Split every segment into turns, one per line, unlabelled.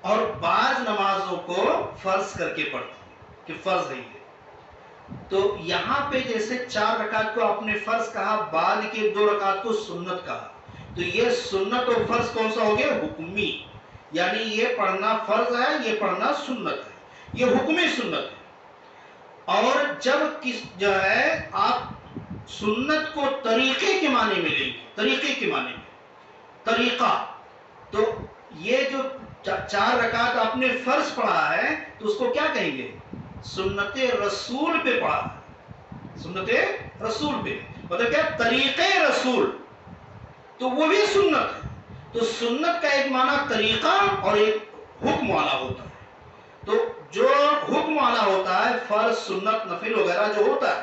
اور بعض نمازوں کو فرض کر کے پڑھتے ہیں کہ فرض ہے یہ. تو یہاں پہ جیسے 4 رکعت کو آپ نے فرض کہا، بعد کے 2 رکعت کو سنت کہا، تو یہ سنت اور فرض کون سا ہو گیا؟ حکمی. یعنی یہ پڑھنا فرض ہے، یہ پڑھنا سنت ہے، یہ حکمی سنت ہے. اور جب جو ہے آپ سنت کو طریقے کے معنی میں لیں گے، طریقے کے معنی میں طریقہ، تو یہ جو 4 رکعت آپ نے فرض پڑھا ہے تو اس کو کیا کہیں گے؟ سنت رسول پہ پڑھا ہے. سنت رسول پہ مطلب کیا؟ طریقے رسول، تو وہ بھی سنت ہے. تو سنت کا ایک معنی طریقہ اور ایک حکم والا ہوتا ہے. تو جو حکم والا ہوتا ہے، فرض سنت نفل وغیرہ جو ہوتا ہے،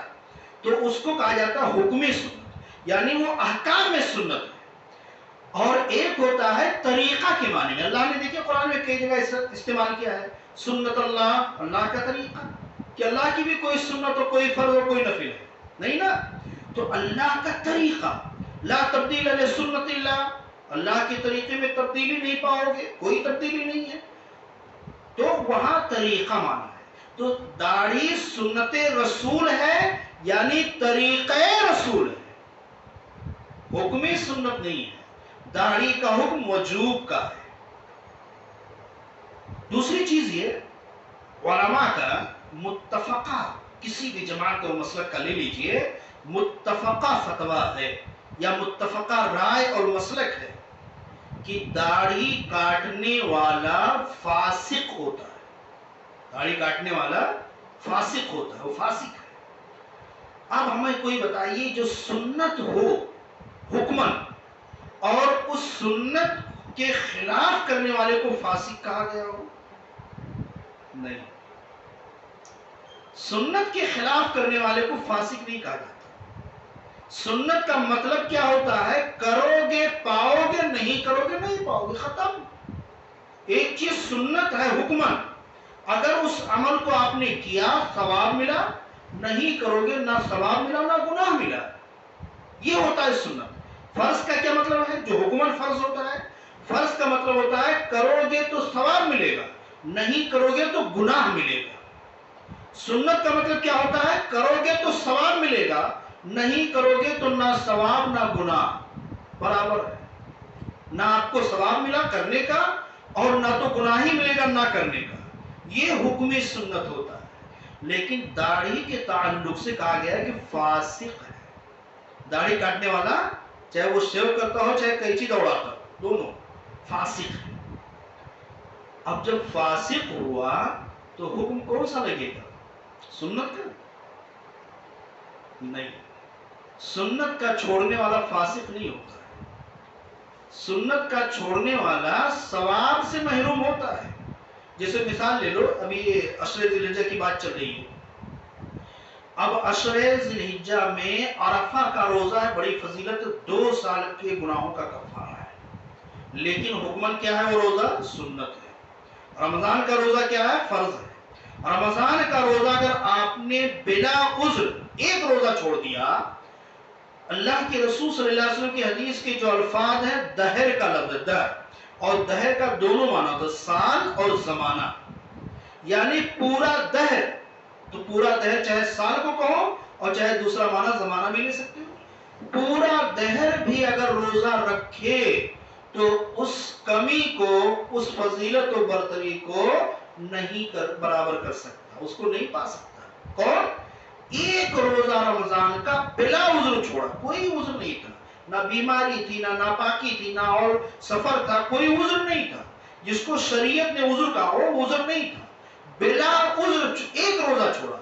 تو اس کو کہا جاتا ہے حکمی سنت، یعنی وہ احکام میں سنت ہے. اور ایک ہوتا ہے طریقہ کے معنی میں. اللہ نے دیکھیں قرآن میں کئی جگہ استعمال کیا ہے سنت اللہ، اللہ کا طریقہ، کہ اللہ کی بھی کوئی سنت اور کوئی فرض اور کوئی نفل ہے نہیں نا. تو اللہ کا طریقہ، لا تبدیل لسنت اللہ، اللہ کے طریقے میں تبدیلی نہیں پاؤ گے، کوئی تبدیلی نہیں ہے. تو وہاں طریقہ مانا ہے. تو داڑھی سنت رسول ہے، یعنی طریقہ رسول ہے، حکمی سنت نہیں ہے. داڑھی کا حکم وجوب کا ہے. دوسری چیز یہ علماء کا متفقہ، کسی بھی جماعت اور مسلک کا لے لیجئے، متفقہ فتویٰ ہے یا متفقہ رائے اور مسلک ہے کہ داڑھی کاٹنے والا فاسق ہوتا ہے. داڑھی کاٹنے والا فاسق ہوتا ہے، وہ فاسق ہے. اب ہمیں کوئی بتائیے جو سنت ہو حکمن اور اس سنت کے خلاف کرنے والے کو فاسق کہا گیا ہو؟ نہیں، سنت کے خلاف کرنے والے کو فاسق نہیں کہا جاتا. سنت کا مطلب کیا ہوتا ہے؟ کرو گے پاؤ گے، نہیں کرو گے نہیں پاؤ گے، ختم. ایک چیز سنت ہے حکمن، اگر اس عمل کو آپ نے کیا ثواب ملا، نہیں کرو گے نہ ثواب ملا نہ گناہ ملا. یہ ہوتا ہے سنت. فرض کا کیا مطلب ہے؟ جو حکمن فرض ہوتا ہے، فرض کا مطلب ہوتا ہے کرو گے تو ثواب ملے گا، نہیں کرو گے تو گناہ ملے گا. سنت کا مطلب کیا ہوتا ہے؟ کرو گے تو ثواب ملے گا، نہیں کرو گے تو نہ ثواب نہ گناہ، برابر ہے. نہ آپ کو ثواب ملا کرنے کا اور نہ تو گناہ ہی ملے گا نہ کرنے کا. یہ حکمی سنت ہوتا ہے. لیکن داڑھی کے تعلق سے کہا گیا ہے کہ فاسق ہے. داڑھی کاٹنے والا چاہے وہ شیو کرتا ہو چاہے قینچی دوڑاتا ہو، دونوں فاسق ہے. اب جب فاسق ہوا تو حکم کون سا لگے گا؟ سنت کا نہیں. سنت کا چھوڑنے والا فاسق نہیں ہوتا ہے. سنت کا چھوڑنے والا ثواب سے محروم ہوتا ہے. جیسے مثال لے لو، ابھی یہ عشر ذی الحجہ کی بات چل رہی ہے. اب عشر ذی الحجہ میں عرفہ کا روزہ ہے، بڑی فضیلت، 2 سال کے گناہوں کا کفارہ ہے. لیکن حکمن کیا ہے؟ وہ روزہ سنت ہے. رمضان کا روزہ کیا ہے؟ فرض ہے. رمضان کا روزہ اگر آپ نے بلا عذر ایک روزہ چھوڑ دیا، اللہ کے رسول صلی اللہ علیہ وسلم کی حدیث کے جو الفاظ ہیں، دہر کا لفظ، دہر اور دہر کا دونوں معنی ہوتا ہے، سال اور زمانہ، یعنی پورا دہر. تو پورا دہر چاہے سال کو کہو اور چاہے دوسرا معنی زمانہ بھی لے سکتے ہو. پورا دہر بھی اگر روزہ رکھے تو اس کمی کو، اس فضیلت و برتری کو نہیں برابر کر سکتا، اس کو نہیں پا سکتا. کون؟ ایک روزہ رمضان کا بلا عذر چھوڑا، کوئی عذر نہیں تھا، نہ بیماری تھی، نہ ناپاکی تھی، نہ اور سفر تھا، کوئی عذر نہیں تھا جس کو شریعت نے عذر کہا ہو، وہ عذر نہیں تھا. بلا عذر ایک روزہ چھوڑا،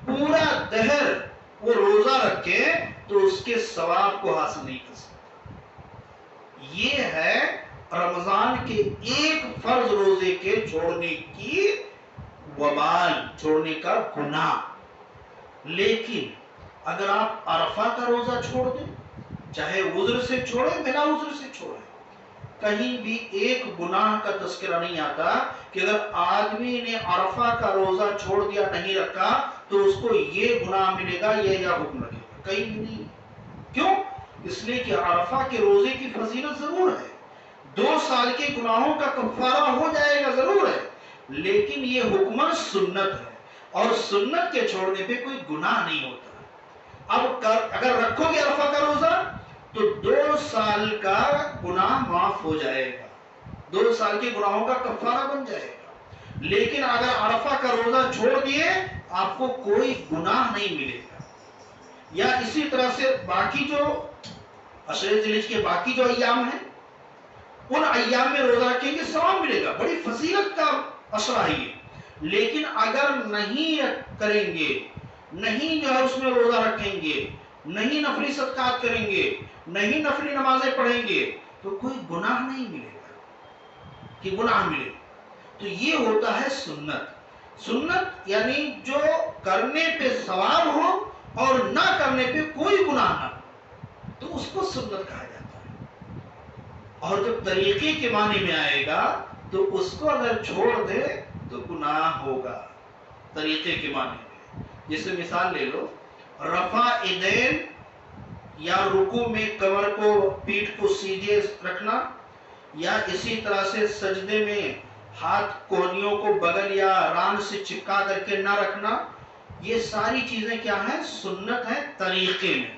پورا دہر وہ روزہ رکھے تو اس کے ثواب کو حاصل نہیں کر سکتا. یہ ہے رمضان کے ایک فرض روزے کے چھوڑنے کی وبال، چھوڑنے کا گناہ. لیکن اگر آپ عرفہ کا روزہ چھوڑ دیں، چاہے عذر سے چھوڑے بلا عذر سے چھوڑے، کہیں بھی ایک گناہ کا تذکرہ نہیں آتا کہ اگر آدمی نے عرفہ کا روزہ چھوڑ دیا، نہیں رکھا، تو اس کو یہ گناہ ملے گا، یہ یا حکم لگے گا، کہیں بھی نہیں. کیوں؟ اس لیے کہ عرفہ کے روزے کی فضیلت ضرور ہے، 2 سال کے گناہوں کا کفارہ ہو جائے گا ضرور ہے، لیکن یہ حکم سنت ہے اور سنت کے چھوڑنے پہ کوئی گناہ نہیں ہوتا۔ اب اگر رکھو گے عرفہ کا روزہ تو 2 سال کا گناہ معاف ہو جائے گا، 2 سال کے گناہوں کا کفارہ بن جائے گا۔ لیکن اگر عرفہ کا روزہ چھوڑ دیے آپ کو کوئی گناہ نہیں ملے گا۔ یا اسی طرح سے باقی جو عشر ذی الحجہ کے باقی جو ایام ہیں ان ایام میں روزہ رکھیں گے ثواب ملے گا، بڑی فضیلت کا عشرہ ہے یہ۔ لیکن اگر نہیں کریں گے، نہیں جو ہے اس میں روزہ رکھیں گے، نہیں نفلی صدقات کریں گے، نہیں نفلی نمازیں پڑھیں گے تو کوئی گناہ نہیں ملے گا کہ گناہ ملے۔ تو یہ ہوتا ہے سنت۔ سنت یعنی جو کرنے پہ ثواب ہو اور نہ کرنے پہ کوئی گناہ نہ ہو تو اس کو سنت کہا جاتا ہے۔ اور جب طریقے کے معنی میں آئے گا تو اس کو اگر چھوڑ دے تو گناہ ہوگا طریقے کے معنی میں۔ جیسے مثال لے لو، رفع یدین یا رکوع میں کمر کو پیٹھ کو سیدھے رکھنا، یا اسی طرح سے سجدے میں ہاتھ کوہنیوں کو بغل یا ران سے چپکا کر کے نہ رکھنا، یہ ساری چیزیں کیا ہیں؟ سنت ہے طریقے میں۔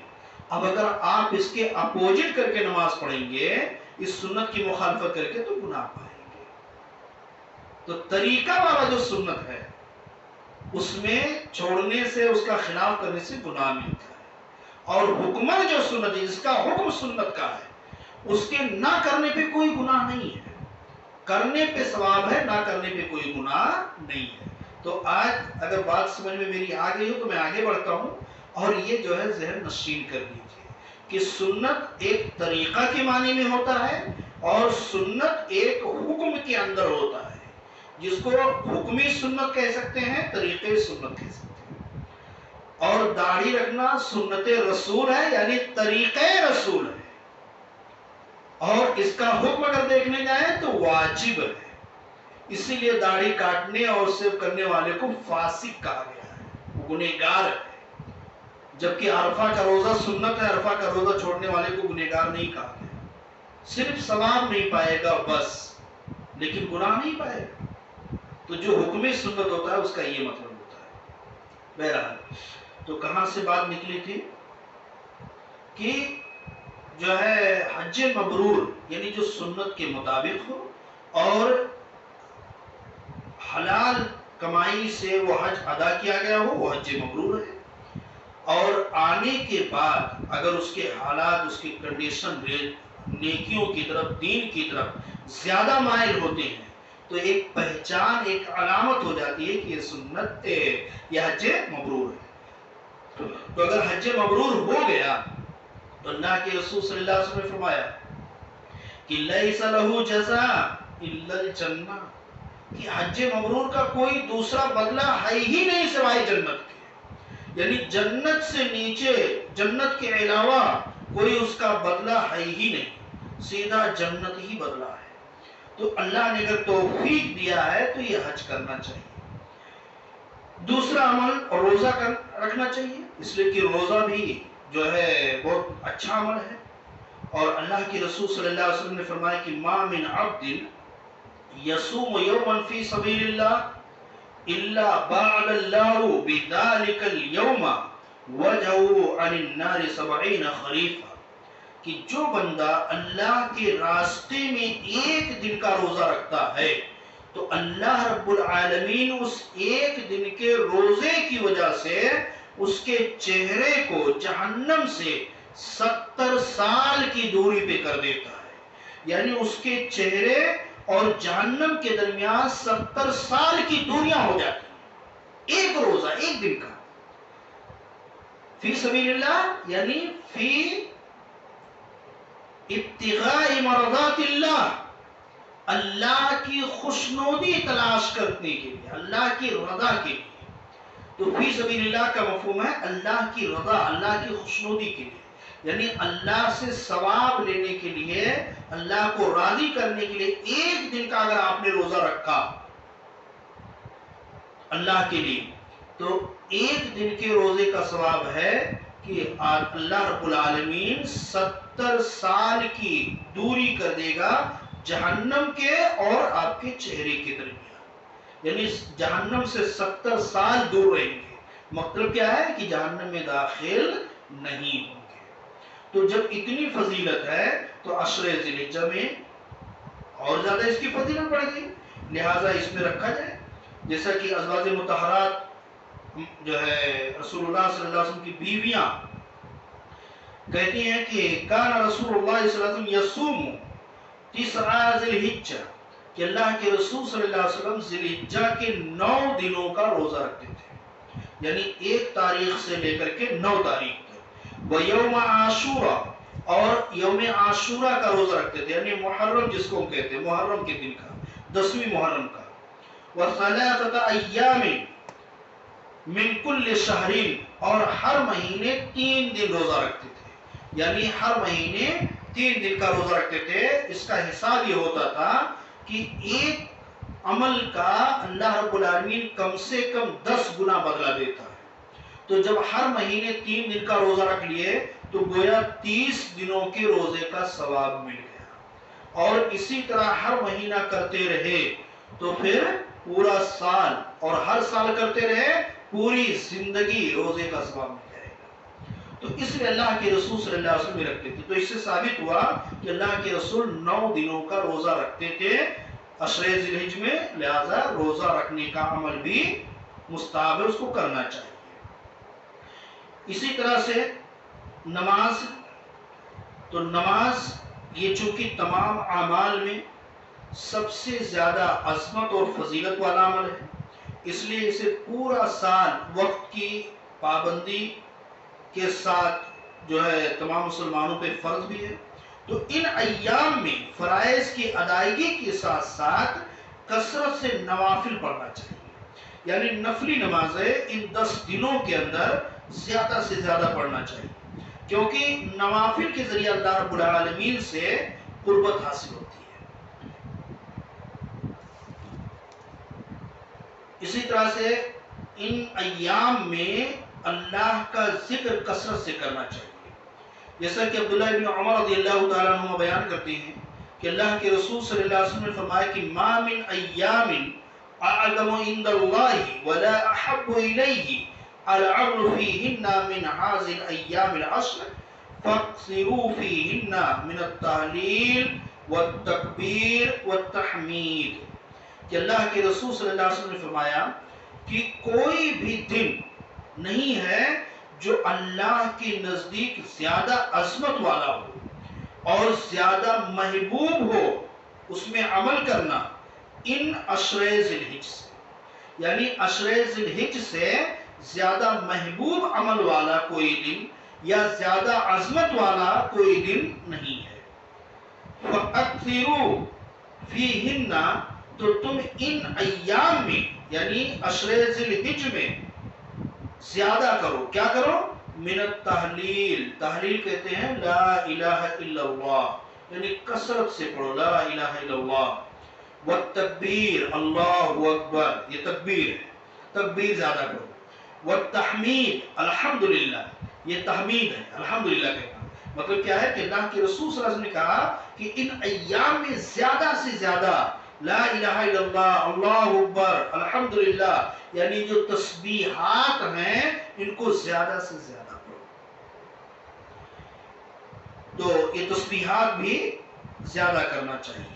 اب اگر آپ اس کے اپوزٹ کر کے نماز پڑھیں گے، اس سنت کی مخالفت کر کے تو گناہ پائیں گے۔ تو طریقہ والا جو سنت ہے اس میں چھوڑنے سے، اس کا خلاف کرنے سے گناہ ملتا ہے، اور حکمن جو سنت ہے جس کا حکم سنت کا ہے اس کے نہ کرنے پہ کوئی گناہ نہیں ہے، کرنے پہ ثواب ہے، نہ کرنے پہ کوئی گناہ نہیں ہے۔ تو آج اگر بات سمجھ میں میری آ گئی ہو تو میں آگے بڑھتا ہوں، اور یہ جو ہے ذہن نشین کر لیجیے کہ سنت ایک طریقہ کے معنی میں ہوتا ہے اور سنت ایک حکم کے اندر ہوتا ہے، جس کو حکمی سنت کہہ سکتے ہیں، طریقے سنت کہہ سکتے ہیں۔ اور داڑھی رکھنا سنت رسول ہے، یعنی طریقے رسول ہے، اور اس کا حکم اگر دیکھنے جائیں تو واجب ہے۔ اسی لیے داڑھی کاٹنے اور صرف کرنے والے کو فاسق کہا گیا ہے، وہ گنہگار ہے۔ جبکہ عرفہ کا روزہ سنت ہے، عرفہ کا روزہ چھوڑنے والے کو گنہگار نہیں کہا گیا، صرف ثواب نہیں پائے گا بس، لیکن گناہ نہیں پائے گا۔ تو جو حکم سنت ہوتا ہے اس کا یہ مطلب ہوتا ہے۔ بہرحال تو کہاں سے بات نکلی تھی کہ جو ہے حج مبرور یعنی جو سنت کے مطابق ہو اور حلال کمائی سے وہ حج ادا کیا گیا ہو، وہ حج مبرور ہے۔ اور آنے کے بعد اگر اس کے حالات، اس کی کنڈیشن نیکیوں کی طرف، دین کی طرف زیادہ مائل ہوتے ہیں تو ایک پہچان، ایک علامت ہو جاتی ہے کہ یہ سنت، یہ حج مبرور ہے۔ تو اگر حج مبرور ہو گیا تو اللہ کے رسول صلی اللہ علیہ وسلم نے فرمایا کہ لیس لہ جزاء الا الجنہ، کہ حج مبرور کا کوئی دوسرا بدلہ ہے ہی نہیں سوائے جنت کے، یعنی جنت سے نیچے، جنت کے علاوہ کوئی اس کا بدلہ ہے ہی نہیں، سیدھا جنت ہی بدلہ ہے۔ تو اللہ نے اگر توفیق دیا ہے تو یہ حج کرنا چاہیے۔ دوسرا عمل روزہ رکھنا چاہیے، اس لیے کہ روزہ بھی جو ہے بہت اچھا عمل ہے، اور اللہ کے رسول صلی اللہ علیہ وسلم نے فرمایا کہ ما من عبد یصوم یوما فی سبیل اللہ الا باعد اللہ بذلک اليوم وجهه عن النار 70 خریفا، کہ جو بندہ اللہ کے راستے میں ایک دن کا روزہ رکھتا ہے تو اللہ رب العالمین اس ایک دن کے روزے کی وجہ سے اس کے چہرے کو جہنم سے 70 سال کی دوری پہ کر دیتا ہے، یعنی اس کے چہرے اور جہنم کے درمیان 70 سال کی دوریاں ہو جاتی ہیں، ایک روزہ، ایک دن کا، فی سبیل اللہ یعنی فی ابتغاء مرضات اللہ، اللہ کی خوشنودی تلاش کرنے کے لیے، اللہ کی رضا کے لیے۔ تو فی سبیل اللہ کا مفہوم ہے اللہ کی رضا، اللہ کی خوشنودی کے لیے، یعنی اللہ سے ثواب لینے کے لیے، اللہ کو راضی کرنے کے لیے ایک دن کا اگر آپ نے روزہ رکھا اللہ کے لیے تو ایک دن کے روزے کا ثواب ہے کہ اللہ رب العالمین 70 سال کی دوری کر دے گا جہنم کے اور آپ کے چہرے کے درمیان۔ یعنی جہنم سے 70 سال دور رہیں گے. مطلب کیا ہے کہ جہنم میں داخل نہیں ہوں گے. تو جب اتنی فضیلت ہے تو عشر ذی الحجہ میں اور زیادہ اس کی فضیلت بڑھ گئی، لہٰذا اس میں رکھا جائے. جیسا کہ ازواج مطہرات جو ہے رسول اللہ صلی اللہ علیہ وسلم کی بیویاں کہتی ہیں کہ کان رسول اللہ صلی اللہ علیہ وسلم یصوم تسع ذی الحجہ، کہ اللہ کے رسول صلی اللہ علیہ وسلم ذی الحجہ کے 9 دنوں کا روزہ رکھتے تھے، یعنی 1 تاریخ سے لے کر کے 9 تاریخ تک. ویوم عاشورہ، اور یوم عاشورہ کا روزہ رکھتے تھے، یعنی محرم جس کو ہم کہتے ہیں، محرم کے دن کا، 10ویں محرم کا. وثلاثۃ ایام من کل شہر، اور ہر مہینے 3 دن روزہ رکھتے تھے، یعنی ہر مہینے 3 دن کا روزہ رکھتے تھے. اس کا حساب یہ ہوتا تھا کہ ایک عمل کا اللہ رب العالمین کم سے کم 10 گنا بدلہ دیتا ہے. تو جب ہر مہینے 3 دن کا روزہ رکھ لیے تو گویا 30 دنوں کے روزے کا ثواب مل گیا. اور اسی طرح ہر مہینہ کرتے رہے تو پھر پورا سال، اور ہر سال کرتے رہے پوری زندگی روزے کا ثواب مل جائے گا. تو اس لیے اللہ کے رسول صلی اللہ علیہ وسلم رکھتے تھے. تو اس سے ثابت ہوا کہ اللہ کے رسول 9 دنوں کا روزہ رکھتے تھے عشر ذی الحجہ میں، لہذا روزہ رکھنے کا عمل بھی مستحب ہے، اس کو کرنا چاہیے. اسی طرح سے نماز، تو نماز یہ چونکہ تمام اعمال میں سب سے زیادہ عظمت اور فضیلت والا عمل ہے، اس لیے اسے پورا سال وقت کی پابندی کے ساتھ جو ہے تمام مسلمانوں پہ فرض بھی ہے. تو ان ایام میں فرائض کی ادائیگی کے ساتھ ساتھ کثرت سے نوافل پڑھنا چاہیے، یعنی نفلی نمازیں ان 10 دنوں کے اندر زیادہ سے زیادہ پڑھنا چاہیے، کیونکہ نوافل کے ذریعے اللہ رب العالمین سے قربت حاصل ہوتی ہے. اسی طرح سے ان ایام میں اللہ کا ذکر کثرت سے کرنا چاہیے. جیسا کہ عبداللہ بن عمر رضی اللہ تعالیٰ عنہ بیان کرتے ہیں کہ اللہ کے رسول صلی اللہ علیہ وسلم نے فرمایا کہ ما من ایام اعظم عند اللہ ولا احب الیہ العمل فیہن من هذه الايام العشر فاکثروا فیہن من التہلیل والتکبیر والتحمید. کہ اللہ کے رسول صلی اللہ علیہ وسلم نے فرمایا کہ کوئی بھی دن نہیں ہے جو اللہ کے نزدیک زیادہ عظمت والا ہو اور زیادہ محبوب ہو اس میں عمل کرنا ان عشر ذی الحجہ سے، یعنی عشر ذی الحجہ سے زیادہ محبوب عمل والا کوئی دن یا زیادہ عظمت والا کوئی دن نہیں ہے. فَأَكْثِرُوا فِيهِنَّ، تو تم ان ایام میں یعنی عشر ذی الحجہ میں زیادہ کرو. کیا کرو؟ من التحلیل، تحلیل کہتے ہیں لا الہ الا اللہ، یعنی کثرت سے پڑھو لا الہ الا اللہ. والتکبیر، اللہ اکبر، یہ تکبیر ہے، تکبیر زیادہ کرو. والتحمید، الحمدللہ، یہ تحمید ہے، الحمدللہ کہنا. مطلب کیا ہے کہ اللہ کے رسول صلی اللہ علیہ وسلم نے کہا کہ ان ایام میں زیادہ سے زیادہ لا الہ الا اللہ، اللہ اکبر، الحمدللہ، یعنی جو تسبیحات ہیں ان کو زیادہ سے زیادہ کرو. تو یہ تسبیحات بھی زیادہ کرنا چاہیے.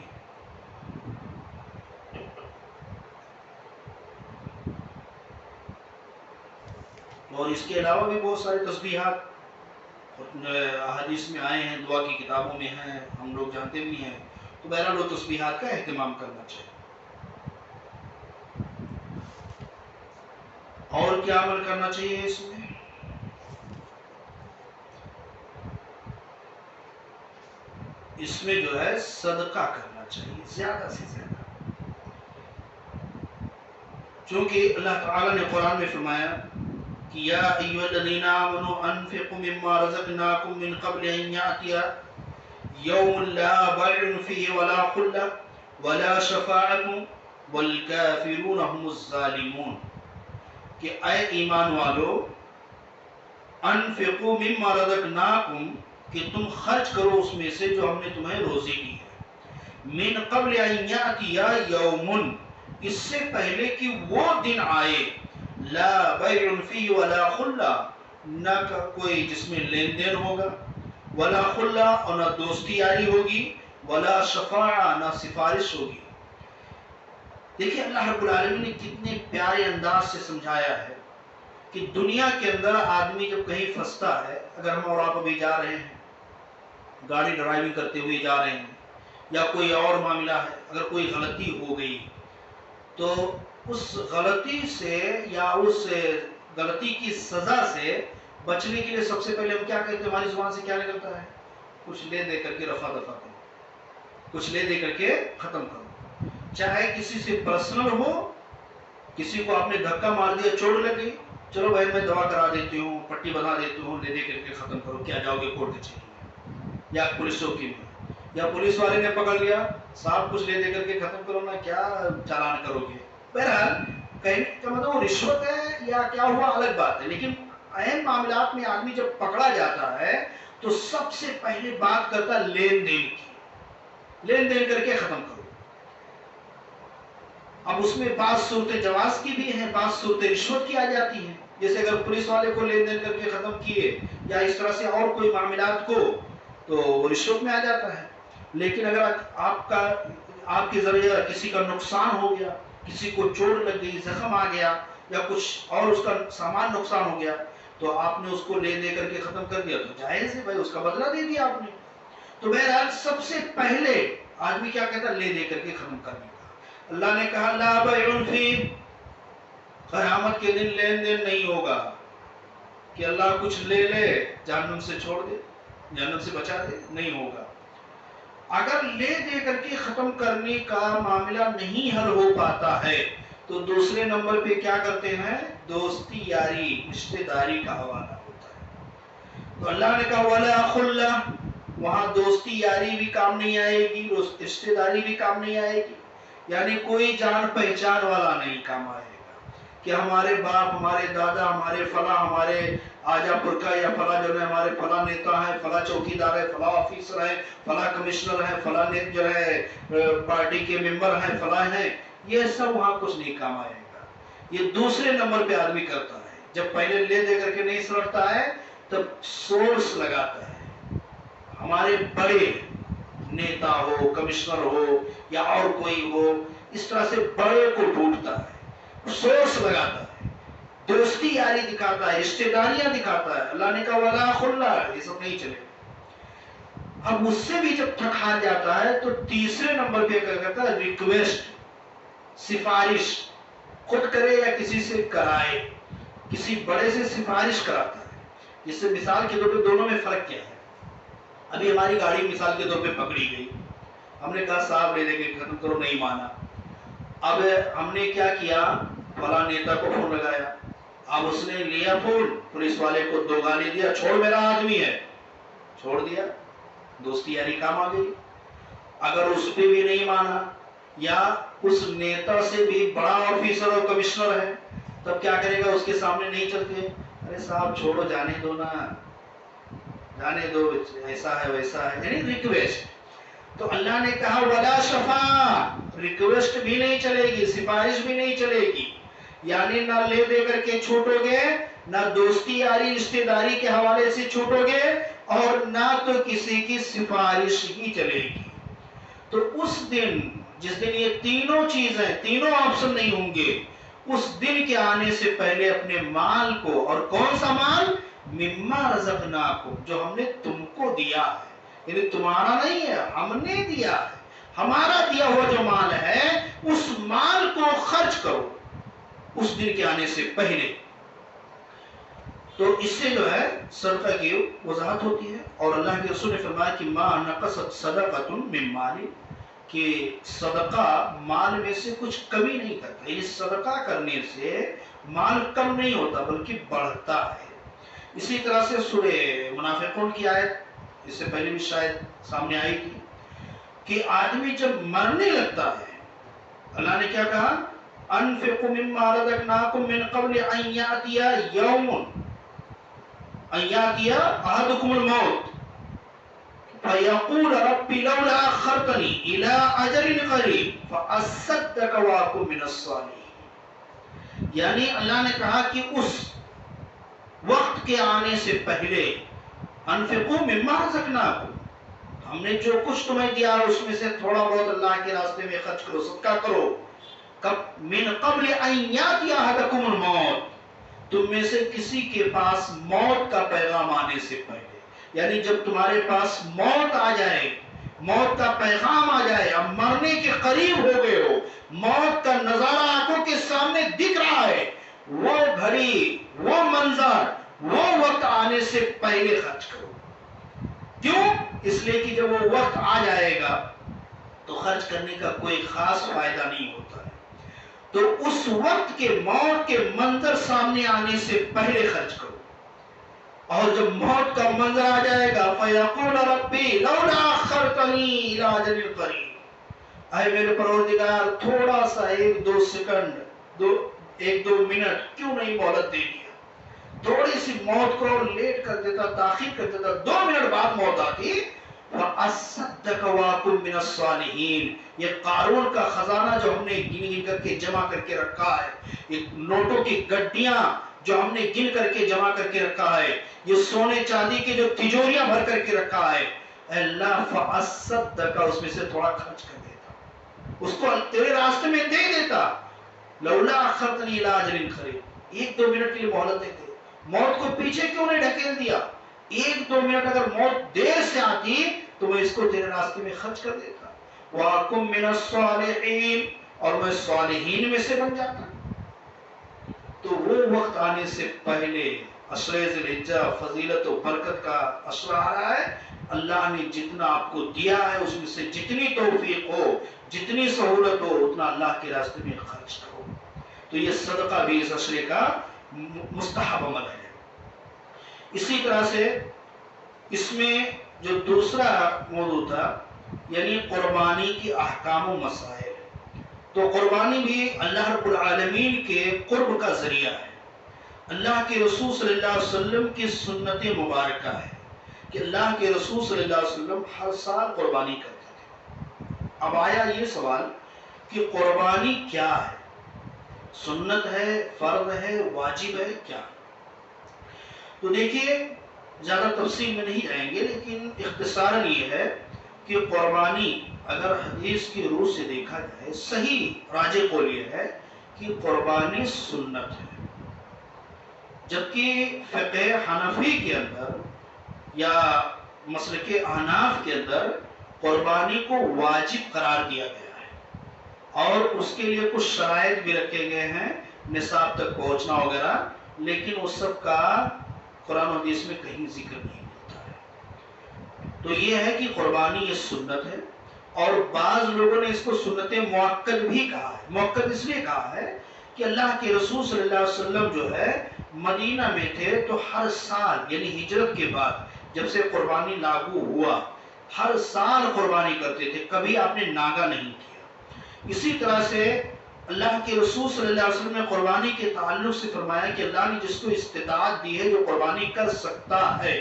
اور اس کے علاوہ بھی بہت سارے تسبیحات احادیث میں آئے ہیں، دعا کی کتابوں میں ہیں، ہم لوگ جانتے بھی ہیں. تو بہرحال وہ تسبیحات کا اہتمام کرنا چاہیے. اور کیا عمل کرنا چاہیے اس میں؟ اس میں جو ہے صدقہ کرنا چاہیے زیادہ سے زیادہ، چونکہ اللہ تعالیٰ نے قرآن میں فرمایا کہ یا ایھا الذین آمنوا انفقوا مما رزقناکم من قبل ان یأتی یوم لا بیع فیہ ولا خلہ ولا شفاعۃ والکافرون هم الظالمون. کہ اے ایمان والو، انفقوا مما رزقناکم، کہ تم خرچ کرو اس میں سے جو ہم نے تمہیں روزی دی ہے. من قبل ان یأتی یوم، اس سے پہلے کہ وہ دن آئے، لا بیع فی ولا خلا، نہ کوئی جس میں لین دین ہوگا، ولا خلا، اور نہ دوستی یاری ہوگی، ولا شفاعہ، نہ سفارش ہوگی۔ دیکھیں اللہ رب العالمین نے کتنے پیارے انداز سے سمجھایا ہے کہ دنیا کے اندر آدمی جب کہیں پھنستا ہے، اگر ہم اور آپ ابھی جا رہے ہیں، گاڑی ڈرائیونگ کرتے ہوئے جا رہے ہیں، یا کوئی اور معاملہ ہے، اگر کوئی غلطی ہو گئی تو اس غلطی سے یا اس غلطی کی سزا سے بچنے کے لیے سب سے پہلے ہم کیا کہتے ہیں؟ ہماری زبان سے کیا نکلتا ہے؟ کچھ لے دے کر کے رفع دفع کرو، کچھ لے دے کر کے ختم کرو۔ چاہے کسی سے پرسنل ہو، کسی کو آپ نے دھکا مار دیا، چوٹ لگ گئی، چلو بھائی میں دوا کرا دیتی ہوں، پٹی بنا دیتی ہوں، لے دے کر کے ختم کرو، کیا جاؤ گے کورٹ کچہری میں یا پولیس چوکی میں، یا پولیس والے نے پکڑ لیا، صاحب کچھ لے دے کر کے ختم کرو نا، کیا چالان کرو گے۔ بہرحال کہیں کا مطلب وہ رشوت ہے یا کیا ہوا الگ بات ہے، لیکن اہم معاملات میں آدمی جب پکڑا جاتا ہے تو سب سے پہلے بات کرتا ہے لین دین کی، لین دین کر کے ختم کرو۔ اب اس میں بعض صورتیں جواز کی بھی ہیں، بعض صورتیں رشوت کی آ جاتی ہیں، جیسے اگر پولیس والے کو لین دین کر کے ختم کیے یا اس طرح سے اور کوئی معاملات کو، تو وہ رشوت میں آ جاتا ہے۔ لیکن اگر آپ کے ذریعے کسی کا نقصان ہو گیا، کسی کو چوٹ لگ گئی، زخم آ گیا، یا کچھ اور اس کا سامان نقصان ہو گیا، تو آپ نے اس کو لے دے کر کے ختم کر دیا تو جائز ہے بھائی، اس کا بدلہ دے دیا آپ نے۔ تو بہرحال سب سے پہلے آدمی کیا کہتا ہے؟ لے دے کر کے ختم کرنے کا۔ اللہ نے کہا لا بیع فی، قیامت کے دن لین دین نہیں ہوگا کہ اللہ کچھ لے لے جہنم سے چھوڑ دے، جہنم سے بچا دے، نہیں ہوگا۔ اگر لے دے کر کے ختم کرنے کا معاملہ نہیں حل ہو پاتا ہے تو دوسرے نمبر پہ کیا کرتے ہیں؟ دوستی یاری، رشتہ داری کا حوالہ ہوتا ہے۔ تو اللہ نے کہا ولا خلا، وہاں دوستی یاری بھی کام نہیں آئے گی، رشتہ داری بھی کام نہیں آئے گی، یعنی کوئی جان پہچان والا نہیں کام آئے گا کہ ہمارے باپ، ہمارے دادا، ہمارے فلاں، ہمارے آجا پرکا یا فلاں جو ہے ہمارے فلاں نیتا ہے، فلاں چوکیدار ہے، فلاں آفیسر ہے، فلاں کمشنر ہے، فلاں جو ہے پارٹی کے ممبر ہیں، فلاں ہیں، یہ سب وہاں کچھ نہیں کام آئے گا۔ یہ دوسرے نمبر پہ آدمی کرتا ہے، جب پہلے لے دے کر کے نہیں سمجھتا ہے تب سورس لگاتا ہے، ہمارے بڑے نیتا ہو، کمشنر ہو یا اور کوئی ہو، اس طرح سے بڑے کو ڈھونڈتا ہے، سورس لگاتا ہے، دوستی یاری دکھاتا ہے، رشتہ داریاں دکھاتا ہے۔ اللہ نے کہا ولا خلا، یہ سب نہیں چلے۔ اب اس سے بھی جب تھک ہار جاتا ہے تو تیسرے نمبر پہ کیا کرتا ہے؟ ریکویسٹ، سفارش، خود کرے یا کسی سے کرائے، کسی بڑے سے سفارش کراتا ہے۔ جس سے مثال کے طور پہ دونوں میں فرق کیا ہے؟ ابھی ہماری گاڑی مثال کے طور پہ پکڑی گئی، ہم نے کہا صاحب لے دے کے ختم کرو، نہیں مانا۔ اب ہم نے کیا کیا؟ فلاں نیتا کو فون لگایا، اب اس نے لیا فون، پولیس والے کو دو گالی دیا، چھوڑ میرا آدمی ہے، چھوڑ دیا، دوستی یاری کام آ گئی۔ اگر اس پہ بھی نہیں مانا یا اس نیتا سے بھی بڑا آفیسر اور کمشنر ہے، تب کیا کرے گا؟ اس کے سامنے نہیں چلتے، ارے صاحب چھوڑو، جانے دو نا، جانے دو، ایسا ہے ویسا ہے، یعنی ریکویسٹ۔ تو اللہ نے کہا ولا شفاعہ، ریکویسٹ بھی نہیں چلے گی، سفارش بھی نہیں چلے گی، یعنی نہ لے دے کر کے چھوٹو گے، نہ دوستی یاری رشتہ داری کے حوالے سے چھوٹو گے، اور نہ تو کسی کی سفارش ہی چلے گی۔ تو اس دن، جس دن یہ تینوں چیزیں، تینوں آپشن نہیں ہوں گے، اس دن کے آنے سے پہلے اپنے مال کو، اور کون سا مال؟ مما رزقناکم، جو ہم نے تم کو دیا ہے، یعنی تمہارا نہیں ہے، ہم نے دیا ہے، ہمارا دیا ہوا جو مال ہے اس مال کو خرچ کرو اس دن کے آنے سے پہلے۔ تو اس سے جو ہے صدقہ کی وضاحت ہوتی ہے، اور اللہ کے رسول نے فرمایا کہ ما نقصت صدقۃ من مال، کہ صدقہ مال میں سے کچھ کمی نہیں کرتا، یعنی صدقہ کرنے سے مال کم نہیں ہوتا بلکہ بڑھتا ہے۔ اسی طرح سے سورہ منافقون کی آیت اس سے پہلے بھی شاید سامنے آئی تھی کہ آدمی جب مرنے لگتا ہے، اللہ نے کیا کہا؟ انفقوا مما رزقناکم من قبل ان یاتی یوم ان یاتی احدکم الموت، فَيَقُولَ رَبِّ لَوْلَا أَخَّرْتَنِي إِلَىٰ أَجَلٍ قَرِيبٍ فَأَصَّدَّقَ وَأَكُن مِّنَ الصَّالِحِينَ. یعنی اللہ نے کہا کہ اس وقت کے آنے سے پہلے انفقوا مما رزقناکم، ہم نے جو کچھ تمہیں دیا اس میں سے تھوڑا بہت اللہ کے راستے میں خرچ کرو، صدقہ کرو. من قبل ان یاتی احدکم الموت، تم میں سے کسی کے پاس موت کا پیغام آنے سے پہلے، یعنی جب تمہارے پاس موت آ جائے، موت کا پیغام آ جائے، اب مرنے کے قریب ہو گئے ہو، موت کا نظارہ آنکھوں کے سامنے دکھ رہا ہے، وہ گھڑی، وہ منظر، وہ وقت آنے سے پہلے خرچ کرو. کیوں؟ اس لیے کہ جب وہ وقت آ جائے گا تو خرچ کرنے کا کوئی خاص فائدہ نہیں ہوتا ہے. تو اس وقت کے موت کے منظر سامنے آنے سے پہلے خرچ کرو. اور جب موت کا منظر آ جائے گا فَيَقُولَ رَبِّ لَوْلَا أَخَّرْتَنِي إِلَىٰ أَجَلٍ قَرِيبٍ، اے میرے پروردگار تھوڑا سا 1-2 سیکنڈ، 1-2 منٹ کیوں نہیں مہلت دے دیا، تھوڑی سی موت کو لیٹ کر دیتا، تاخیر کر دیتا، 2 منٹ بعد موت آتی. فَأَصَّدَّقَ وَأَكُن مِّنَ الصَّالِحِينَ. یہ قارون کا خزانہ جو ہم نے گن کر کے جمع کر کے رکھا ہے، یہ نوٹوں کی گڈیاں جو ہم نے گن کر کے جمع کر کے رکھا ہے، یہ سونے چاندی کی جو تجوریاں بھر کر کے رکھا ہے، اے اللہ فَأَصَّدَّقَ، اس میں سے تھوڑا خرچ کر دیتا، اس کو تیرے راستے میں دے دیتا. لولا اخرتنی الی اجل قریب، 1-2 منٹ کے لیے مہلت دیتے. موت کو پیچھے کیوں نہیں ڈھکیل دیا؟ 1-2 منٹ اگر موت دیر سے آتی تو میں اس کو تیرے راستے میں خرچ کر دیتا. وَأَكُن مِّنَ الصَّالِحِينَ، اور میں صالحین میں سے بن جاتا. تو وہ وقت آنے سے پہلے عشرہ ذی الحجہ فضیلت و برکت کا عشرہ آ رہا ہے. اللہ نے جتنا آپ کو دیا ہے اس میں سے جتنی توفیق ہو، جتنی سہولت ہو، اتنا اللہ کے راستے میں خرچ کرو. تو یہ صدقہ بھی اس عشرے کا مستحب عمل ہے. اسی طرح سے اس میں جو دوسرا موضوع تھا یعنی قربانی کی احکام و مسائل، تو قربانی بھی اللہ رب العالمین کے قرب کا ذریعہ ہے. اللہ کے رسول صلی اللہ علیہ وسلم کی سنت مبارکہ ہے کہ اللہ کے رسول صلی اللہ علیہ وسلم ہر سال قربانی کرتے تھے. اب آیا یہ سوال کہ قربانی کیا ہے، سنت ہے، فرض ہے، واجب ہے، کیا؟ تو دیکھیے زیادہ تفصیل میں نہیں جائیں گے، لیکن اختصاراً یہ ہے کہ قربانی اگر حدیث کی روح سے دیکھا جائے، صحیح راجح قول یہ ہے کہ قربانی سنت ہے. جبکہ فقہ حنفی کے اندر یا مسلک احناف کے اندر قربانی کو واجب قرار دیا گیا ہے، اور اس کے لیے کچھ شرائط بھی رکھے گئے ہیں، نصاب تک پہنچنا وغیرہ، لیکن اس سب کا قرآن و حدیث میں کہیں ذکر نہیں ہوتا ہے. تو یہ ہے کہ قربانی یہ سنت ہے، اور بعض لوگوں نے اس کو سنت مؤکد بھی کہا ہے. مؤکد اس لیے کہا ہے کہ اللہ کے رسول صلی اللہ علیہ وسلم جو ہے مدینہ میں تھے تو ہر سال یعنی ہجرت کے بعد جب سے قربانی لاگو ہوا ہر سال قربانی کرتے تھے، کبھی آپ نے ناگا نہیں کیا. اسی طرح سے اللہ کے رسول صلی اللہ علیہ وسلم نے قربانی کے تعلق سے فرمایا کہ اللہ نے جس کو استطاعت دی ہے جو قربانی کر سکتا ہے،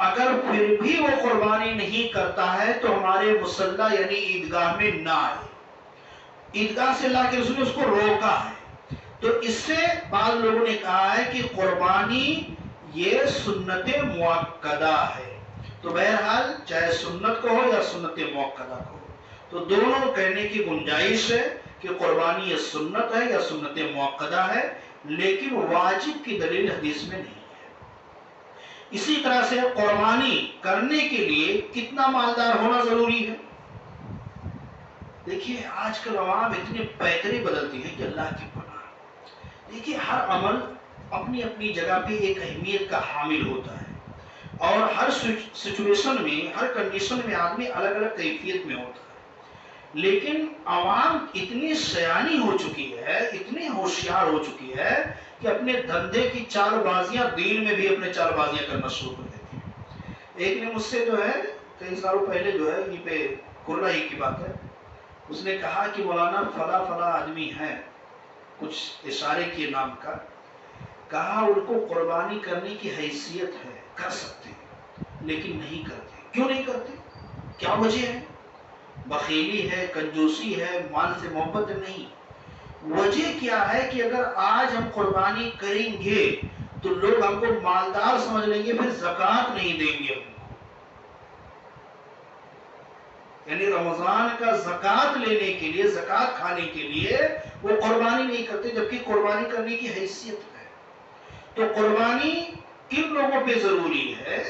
اگر پھر بھی وہ قربانی نہیں کرتا ہے تو ہمارے مصلی یعنی عیدگاہ میں نہ آئے. عیدگاہ سے اللہ کے رسول نے اس کو روکا ہے. تو اس سے بعض لوگوں نے کہا ہے کہ قربانی یہ سنت مؤکدہ ہے. تو بہرحال چاہے سنت کو ہو یا سنت مؤکدہ کو ہو، تو دونوں کہنے کی گنجائش ہے کہ قربانی یہ سنت ہے یا سنت مؤکدہ ہے، لیکن واجب کی دلیل حدیث میں نہیں ہے. اسی طرح سے قربانی کرنے کے لیے کتنا مالدار ہونا ضروری ہے. دیکھیے آج کل عوام اتنے پیکریں بدلتی ہیں کہ اللہ کی پناہ. دیکھیے ہر عمل اپنی اپنی جگہ پہ ایک اہمیت کا حامل ہوتا ہے، اور ہر سچویشن میں، ہر کنڈیشن میں آدمی الگ الگ کیفیت میں ہوتا ہے. لیکن عوام اتنی سیانی ہو چکی ہے، اتنی ہوشیار ہو چکی ہے کہ اپنے دھندے کی چال بازیاں دین میں بھی اپنے چال بازیاں کرنا شروع کر دیتی ہیں. ایک نے مجھ سے جو ہے کئی سالوں پہلے جو ہے یہ پہ کرلا ہی کی بات ہے، اس نے کہا کہ مولانا فلاں فلاں آدمی ہیں، کچھ اشارے کے نام کا، کہا ان کو قربانی کرنے کی حیثیت ہے، کر سکتے ہیں لیکن نہیں کرتے. کیوں نہیں کرتے؟ کیا وجہ ہے؟ بخیلی ہے، کنجوسی ہے، مال سے محبت نہیں؟ وجہ کیا ہے کہ اگر آج ہم قربانی کریں گے تو لوگ ہم کو مالدار سمجھ لیں گے، پھر زکوٰۃ نہیں دیں گے ہم کو۔ یعنی رمضان کا زکوٰۃ لینے کے لیے، زکوٰۃ کھانے کے لیے وہ قربانی نہیں کرتے، جبکہ قربانی کرنے کی حیثیت ہے۔ تو قربانی کن لوگوں پہ ضروری ہے،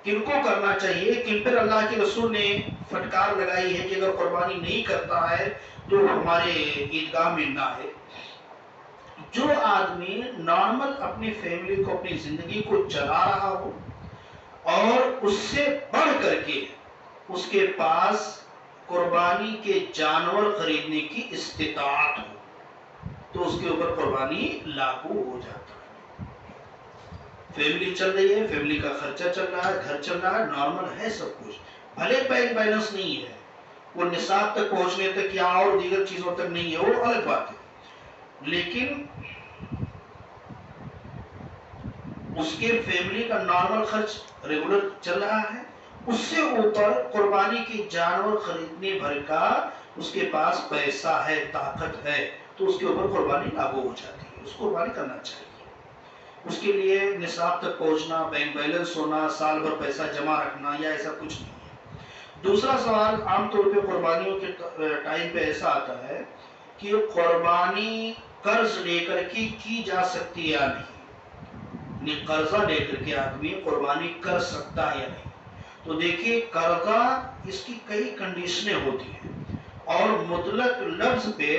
کن کو کرنا چاہیے، کن پر اللہ کے رسول نے پھٹکار لگائی ہے کہ اگر قربانی نہیں کرتا ہے تو ہمارے عیدگاہ میں نہ آئے؟ جو آدمی نارمل اپنی فیملی کو، اپنی زندگی کو چلا رہا ہو اور اس سے بڑھ کر کے اس کے پاس قربانی کے جانور خریدنے کی استطاعت ہو تو اس کے اوپر قربانی لاگو ہو جاتا ہے۔ فیملی چل رہی ہے، فیملی کا خرچہ چل رہا ہے، گھر چل رہا ہے، نارمل ہے سب کچھ، بھلے بینک بیلنس نہیں ہے، وہ نصاب تک پہنچنے تک یا اور دیگر چیزوں تک نہیں ہے، وہ الگ بات ہے، لیکن اس کے فیملی کا نارمل خرچ ریگولر چل رہا ہے، اس سے اوپر قربانی کے جانور خریدنے بھر کا اس کے پاس پیسہ ہے، طاقت ہے، تو اس کے اوپر قربانی لاگو ہو جاتی ہے، اس کو قربانی کرنا چاہیے۔ اس کے لیے نصاب تک پہنچنا، بینک بیلنس ہونا، سال بھر پیسہ جمع رکھنا یا ایسا کچھ نہیں ہے۔ دوسرا سوال عام طور پہ قربانیوں کے ٹائم پہ ایسا آتا ہے کہ قربانی قرض لے کر کے کی جا سکتی ہے یا نہیں، قرضہ لے کر کے آدمی قربانی کر سکتا ہے یا نہیں؟ تو دیکھیے، قرضہ اس کی کئی کنڈیشنیں ہوتی ہیں اور مطلق لفظ پہ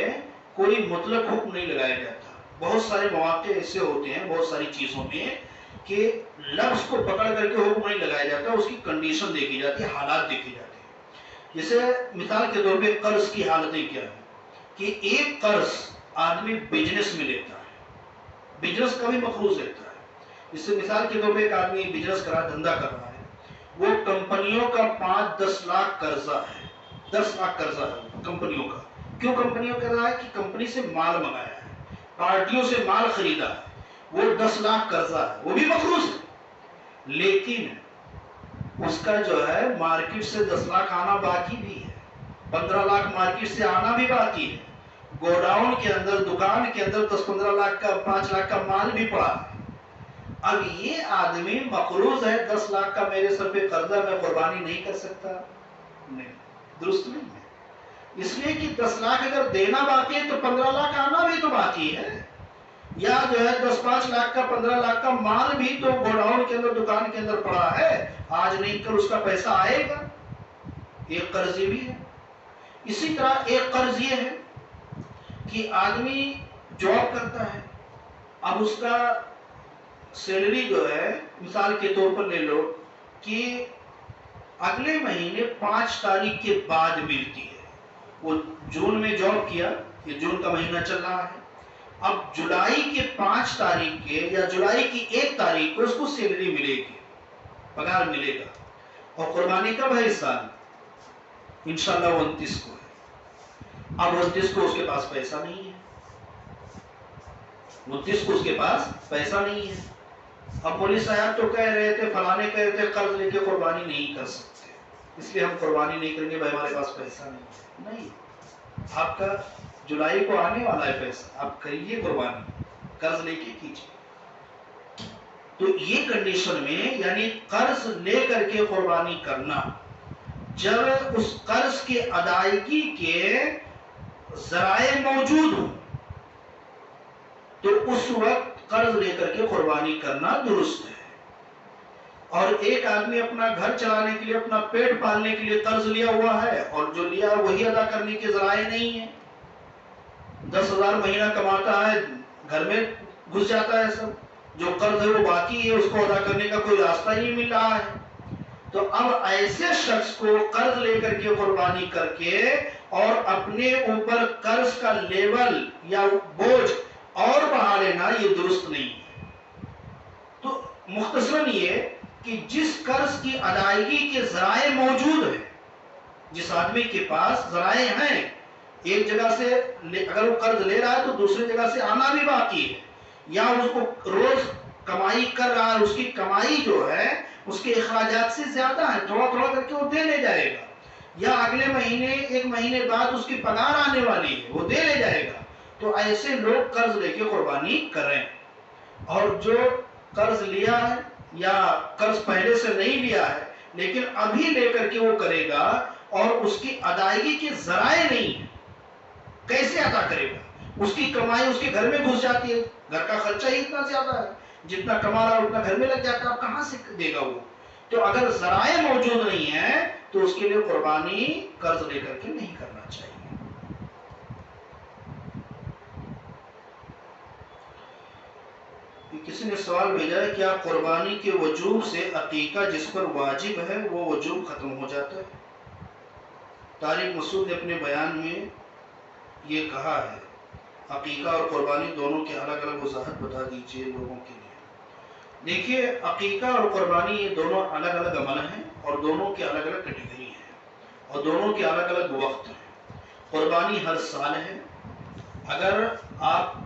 کوئی مطلق حکم نہیں لگایا جاتا۔ بہت سارے مواقع ایسے ہوتے ہیں بہت ساری چیزوں میں کہ لفظ کو پکڑ کر کے حکم نہیں لگایا جاتا، اس کی کنڈیشن دیکھی جاتی ہے، حالات دیکھی جاتے ہیں۔ جیسے مثال کے طور پہ قرض کی حالتیں کیا ہیں کہ ایک قرض آدمی بزنس میں لیتا ہے، بزنس کا بھی مقروض لیتا ہے۔ اس سے مثال کے طور پہ ایک آدمی بزنس کرا، دھندا کر رہا ہے، وہ کمپنیوں کا 5-10 لاکھ قرضہ ہے، 10 لاکھ قرضہ ہے کمپنیوں کا۔ کیوں کمپنیوں کر رہا ہے؟ کہ کمپنی سے مال منگایا ہے، پارٹیوں سے مال خریدا ہے، وہ 10 لاکھ قرضہ ہے، وہ بھی مقروض ہے، لیکن اس کا جو ہے مارکیٹ سے 10 لاکھ آنا باقی بھی ہے، 15 لاکھ مارکیٹ سے آنا بھی باقی ہے، گوڈاؤن کے اندر، دکان کے اندر 10-15 لاکھ کا، 5 لاکھ کا مال بھی پڑا ہے۔ اب یہ آدمی مقروض ہے، 10 لاکھ کا میرے سر پہ قرضہ، میں قربانی نہیں کر سکتا؟ نہیں، درست نہیں ہے۔ اس لیے کہ 10 لاکھ اگر دینا باقی ہے تو 15 لاکھ آنا بھی تو باقی ہے، یا جو ہے 10-5 لاکھ کا، 15 لاکھ کا مال بھی تو گوڈاؤن کے اندر، دکان کے اندر پڑا ہے، آج نہیں کل اس کا پیسہ آئے گا۔ ایک قرض یہ بھی ہے۔ اسی طرح ایک قرض یہ ہے کہ آدمی جاب کرتا ہے، اب اس کا سیلری جو ہے مثال کے طور پر لے لو کہ اگلے مہینے 5 تاریخ کے بعد ملتی ہے۔ وہ جون میں جاب کیا، یہ جون کا مہینہ چل رہا ہے، اب جولائی کے 5 تاریخ کے یا جولائی کی 1 تاریخ کو اس کو سیلری ملے گی، پگار ملے گا، اور قربانی کب ہے اس سال؟ انشاءاللہ 29 کو ہے۔ اب 29 کو اس کے پاس پیسہ نہیں ہے، 29 کو اس کے پاس پیسہ نہیں ہے۔ اب مولوی صاحب تو کہہ رہے تھے، فلانے کہہ رہے تھے قرض لے کے قربانی نہیں کر سکتے، اس لیے ہم قربانی نہیں کریں گے، بھائی ہمارے پاس پیسہ نہیں۔ آپ کا جولائی کو آنے والا ہے پیسہ، آپ کریے قربانی، قرض لے کے کیجیے۔ تو یہ کنڈیشن میں یعنی قرض لے کر کے قربانی کرنا، جب اس قرض کی ادائیگی کے ذرائع موجود ہوں تو اس وقت قرض لے کر کے قربانی کرنا درست ہے۔ اور ایک آدمی اپنا گھر چلانے کے لیے، اپنا پیٹ پالنے کے لیے قرض لیا ہوا ہے، اور جو لیا وہی ادا کرنے کے ذرائع نہیں ہے، 10,000 مہینہ کماتا ہے، گھر میں گھس جاتا ہے سب، جو قرض ہے وہ باقی ہے، اس کو ادا کرنے کا کوئی راستہ ہی نہیں مل رہا ہے۔ تو اب ایسے شخص کو قرض لے کر کے قربانی کر کے اور اپنے اوپر قرض کا لیول یا بوجھ اور بڑھا لینا، یہ درست نہیں ہے۔ تو مختصراً یہ کہ جس قرض کی ادائیگی کے ذرائع موجود ہیں، جس آدمی کے پاس ذرائع ہیں، ایک جگہ سے اگر وہ قرض لے رہا ہے تو دوسری جگہ سے آنا بھی باقی ہے، یا اس کو روز کمائی کر رہا ہے، اس کی کمائی جو ہے اس کے اخراجات سے زیادہ ہیں، تھوڑا تھوڑا کر کے وہ دے لے جائے گا، یا اگلے مہینے 1 مہینے بعد اس کی پگار آنے والی ہے وہ دے لے جائے گا. تو ایسے لوگ قرض لے کے قربانی کریں. اور جو قرض لیا ہے یا قرض پہلے سے نہیں لیا ہے لیکن ابھی لے کر کے وہ کرے گا اور اس کی ادائیگی کے ذرائع نہیں ہے، کیسے ادا کرے گا؟ اس کی کمائی اس کے گھر میں گھس جاتی ہے، گھر کا خرچہ ہی اتنا زیادہ ہے، جتنا کما رہا ہے اتنا گھر میں لگ جاتا ہے، اب کہاں سے دے گا وہ؟ تو اگر ذرائع موجود نہیں ہیں تو اس کے لیے قربانی قرض لے کر کے نہیں کرنا چاہیے. کسی نے سوال بھیجا ہے کیا قربانی کے وجوب سے عقیقہ جس پر واجب ہے وہ وجوب ختم ہو جاتا ہے؟ طارق مسعود نے اپنے بیان میں یہ کہا ہے. عقیقہ اور قربانی دونوں کے الگ الگ وضاحت بتا دیجئے لوگوں کے لیے. دیکھیے عقیقہ اور قربانی یہ دونوں الگ الگ عمل ہیں اور دونوں کے الگ الگ کیٹیگری ہیں اور دونوں کے الگ الگ وقت ہیں. قربانی ہر سال ہے. اگر آپ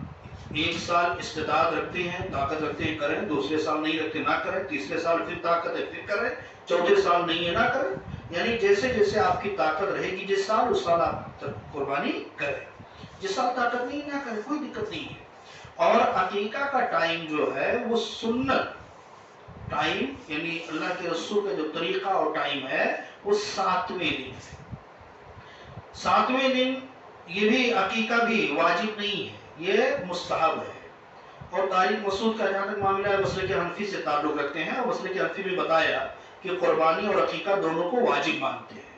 1 سال استطاعت رکھتے ہیں، طاقت رکھتے ہیں کریں، دوسرے سال نہیں رکھتے نہ کریں، تیسرے سال پھر طاقت ہے پھر کریں، چوتھے سال نہیں ہے نہ کریں. یعنی جیسے جیسے آپ کی طاقت رہے گی جس سال اس سال آپ قربانی کریں، جس سال طاقت نہیں نہ کریں، کوئی دقت نہیں ہے. اور عقیقہ کا ٹائم جو ہے وہ سنت ٹائم یعنی اللہ کے رسول کا جو طریقہ اور ٹائم ہے وہ 7ویں دن ہے. 7ویں دن یہ بھی عقیقہ بھی واجب نہیں ہے، یہ مستحب ہے. اور طارق مسعود کا جہاں تک معاملہ ہے مسلک حنفی سے تعلق رکھتے ہیں اور مسلک حنفی میں بتایا کہ قربانی اور عقیقہ دونوں کو واجب مانتے ہیں.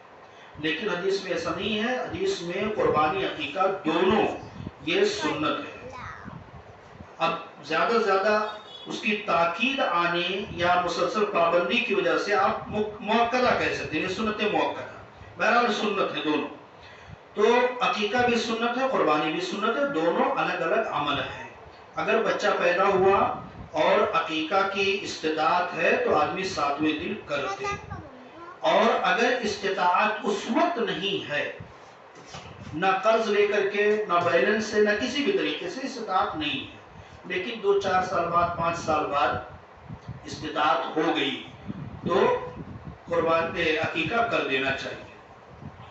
لیکن حدیث میں ایسا نہیں ہے، حدیث میں قربانی عقیقہ دونوں یہ سنت ہے. اب زیادہ سے زیادہ اس کی تاکید آنے یا مسلسل پابندی کی وجہ سے آپ موقدہ کہہ سکتے ہیں، سنت موقدہ. بہرحال سنت ہے دونوں. تو عقیقہ بھی سنت ہے، قربانی بھی سنت ہے، دونوں الگ الگ عمل ہیں. اگر بچہ پیدا ہوا اور عقیقہ کی استطاعت ہے تو آدمی 7ویں دن کرتے. اور اگر استطاعت اس وقت نہیں ہے، نہ قرض لے کر کے نہ بیلنس سے نہ کسی بھی طریقے سے استطاعت نہیں ہے، لیکن 2-4 سال بعد 5 سال بعد استطاعت ہو گئی تو قربانی عقیقہ کر دینا چاہیے.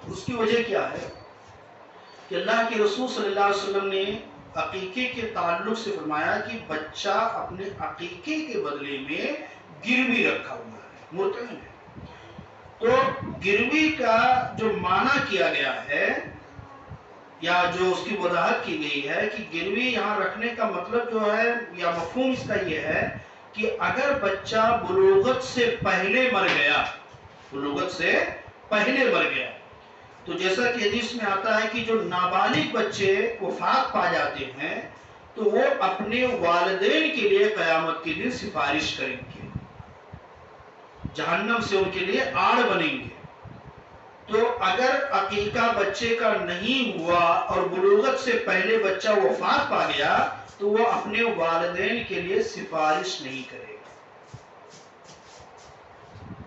اس کی وجہ کیا ہے کہ اللہ کے رسول صلی اللہ علیہ وسلم نے عقیقے کے تعلق سے فرمایا کہ بچہ اپنے عقیقے کے بدلے میں گروی رکھا ہوا ہے، مرتہن ہے. تو گروی کا جو معنی کیا گیا ہے یا جو اس کی وضاحت کی گئی ہے کہ گروی یہاں رکھنے کا مطلب جو ہے یا مفہوم اس کا یہ ہے کہ اگر بچہ بلوغت سے پہلے مر گیا، بلوغت سے پہلے مر گیا، تو جیسا کہ حدیث میں آتا ہے کہ جو نابالغ بچے وفات پا جاتے ہیں تو وہ اپنے والدین کے لیے قیامت کے دن سفارش کریں گے، جہنم سے ان کے لیے آڑ بنیں گے. تو اگر عقیقہ بچے کا نہیں ہوا اور بلوغت سے پہلے بچہ وفات پا گیا تو وہ اپنے والدین کے لیے سفارش نہیں کرے گا.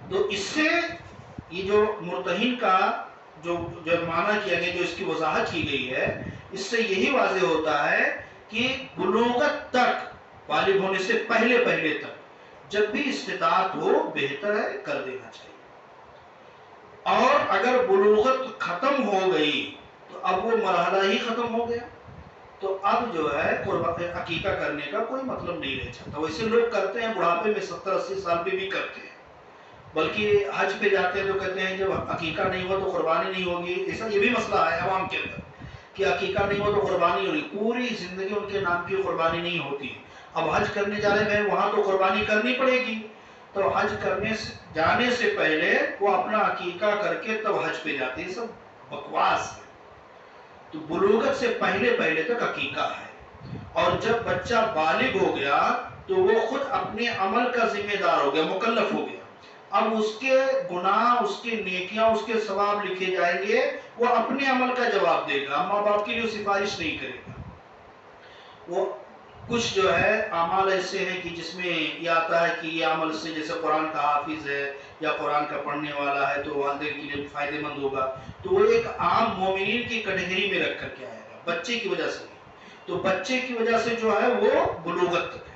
تو اس سے یہ جو مرتہن کا جو معنی کیا گیا، جو اس کی وضاحت کی گئی ہے، اس سے یہی واضح ہوتا ہے کہ بلوغت تک، بالغ ہونے سے پہلے تک جب بھی استطاعت ہو بہتر ہے کر دینا چاہیے. اور اگر بلوغت ختم ہو گئی تو اب وہ مرحلہ ہی ختم ہو گیا تو اب جو ہے عقیقہ کرنے کا کوئی مطلب نہیں رہ جاتا. ویسے لوگ کرتے ہیں بڑھاپے میں 70-80 سال پہ بھی کرتے ہیں، بلکہ حج پہ جاتے ہیں تو کہتے ہیں جب عقیقہ نہیں ہوا تو قربانی نہیں ہوگی. ایسا یہ بھی مسئلہ ہے عوام کے اندر کہ عقیقہ نہیں ہوا تو قربانی ہوگی، پوری زندگی ان کے نام کی قربانی نہیں ہوتی. اب حج کرنے جا رہے ہیں وہاں تو قربانی کرنی پڑے گی، تو حج کرنے سے جانے سے پہلے وہ اپنا عقیقہ کر کے تب حج پہ جاتے ہیں. سب بکواس ہے. تو بلوغت سے پہلے تک عقیقہ ہے. اور جب بچہ بالغ ہو گیا تو وہ خود اپنے عمل کا ذمہ دار ہو گیا، مکلف ہو گیا. اب اس کے گناہ، اس کے نیکیاں، اس کے ثواب لکھے جائیں گے، وہ اپنے عمل کا جواب دے گا، ماں باپ کے لیے سفارش نہیں کرے گا. وہ کچھ جو ہے اعمال ایسے ہیں کہ جس میں یہ آتا ہے کہ یہ عمل سے جیسے قرآن کا حافظ ہے یا قرآن کا پڑھنے والا ہے تو والدین کے لیے فائدہ مند ہوگا، تو وہ ایک عام مومنین کی کیٹیگری میں رکھ کر کے آئے گا، بچے کی وجہ سے. تو بچے کی وجہ سے جو ہے وہ بلوغت تک ہے.